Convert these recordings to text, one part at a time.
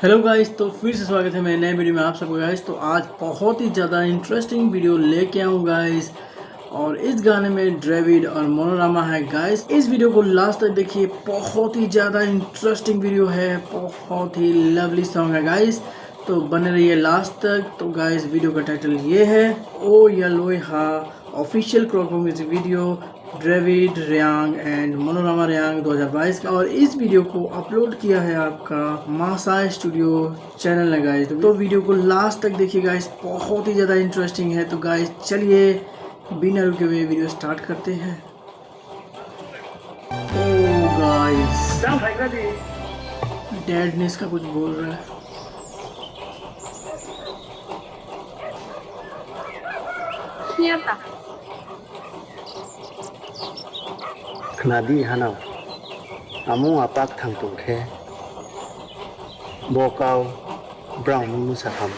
Hello guys, तो फिर से स्वागत है मेरे नए वीडियो में आप सबको गाइस। तो आज बहुत ही ज़्यादा इंटरेस्टिंग वीडियो लेके आऊँ गाइस, और इस गाने में ड्रेविड और मोनोरामा है गाइस। इस वीडियो को लास्ट तक देखिए, बहुत ही ज़्यादा इंटरेस्टिंग वीडियो है, बहुत ही लवली सॉन्ग है गाइस। तो बने रहिए लास्ट तक। तो गाइस वीडियो का टाइटल ये है, ओ यालोih-हा official Kaubru music video Dravid Reang and Monorama Reang 2022 का। और इस वीडियो को अपलोड किया है आपका मासाई स्टूडियो चैनल है गाइस। तो वीडियो को लास्ट तक देखिए गाइस, बहुत ही ज़्यादा इंटरेस्टिंग है। तो गाइस चलिए बिना रुके हुए वीडियो स्टार्ट करते हैं। ओ गाइस, डैडनेस का कुछ बोल रहा है। Knadi hanaw amu apak thang tungkhe bokau brown musakam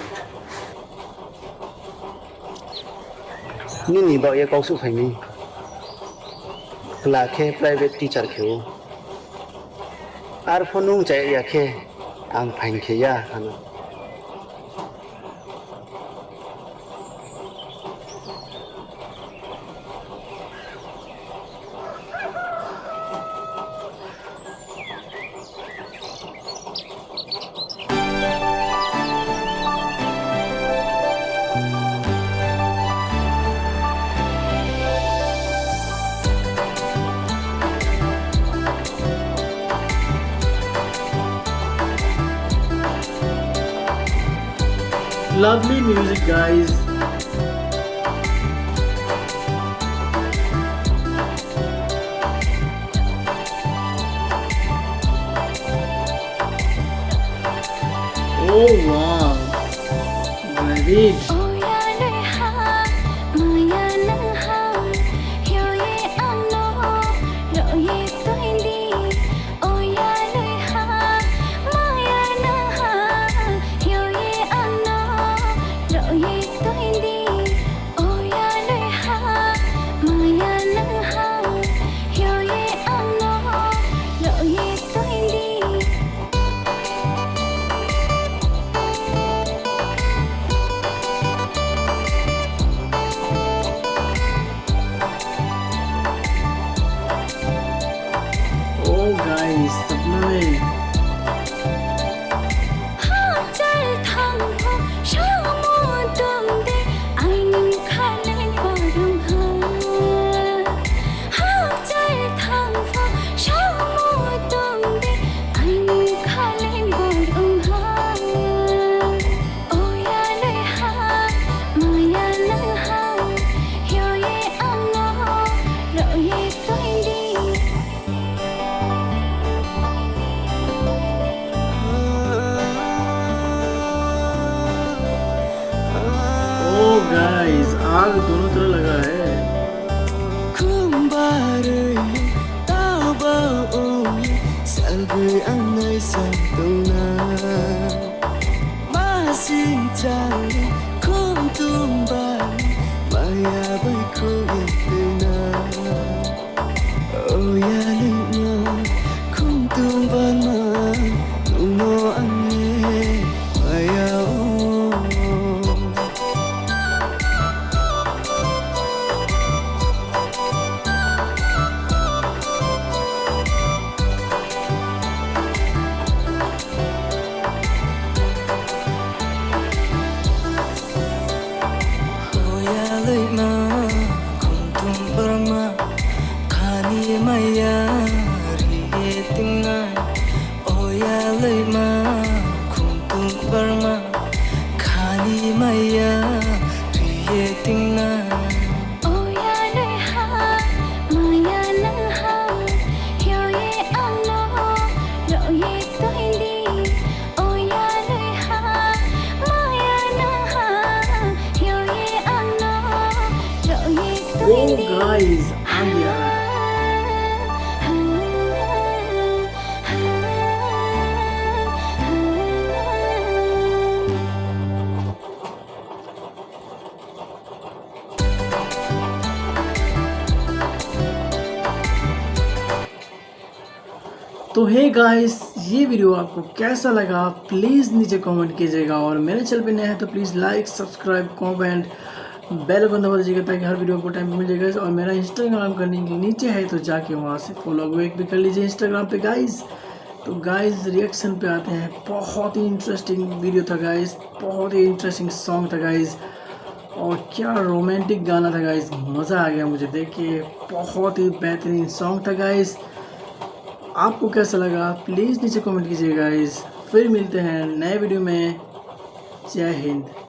ni ba ye kau su phaini lakhe private teacher kheu ar phonung chai yakhe ang phain khe ya hana Lovely music guys. Oh wow, Dravid. Guys, सपना में guys आग दोनों तरफ लगा है। Oh guys, आ गया। तो hey guys, ये वीडियो आपको कैसा लगा प्लीज़ नीचे कमेंट कीजिएगा, और मेरे चैनल पे नए हैं तो please like, subscribe, comment, bell icon दबा दीजिएगा ताकि हर वीडियो को टाइम पे मिल जाएगा। और मेरा इंस्टाग्राम का लिंक नीचे है तो जाके वहाँ से फॉलो बैक भी कर लीजिए इंस्टाग्राम पे गाइस। तो गाइस रिएक्शन पे आते हैं। बहुत ही इंटरेस्टिंग वीडियो था गाइस, बहुत ही इंटरेस्टिंग सॉन्ग था गाइस, और क्या रोमांटिक गाना था गाइस, मज़ा आ गया मुझे देख के। बहुत ही बेहतरीन सॉन्ग था गाइस। आपको कैसा लगा प्लीज़ नीचे कमेंट कीजिए गाइस। फिर मिलते हैं नए वीडियो में। जय हिंद।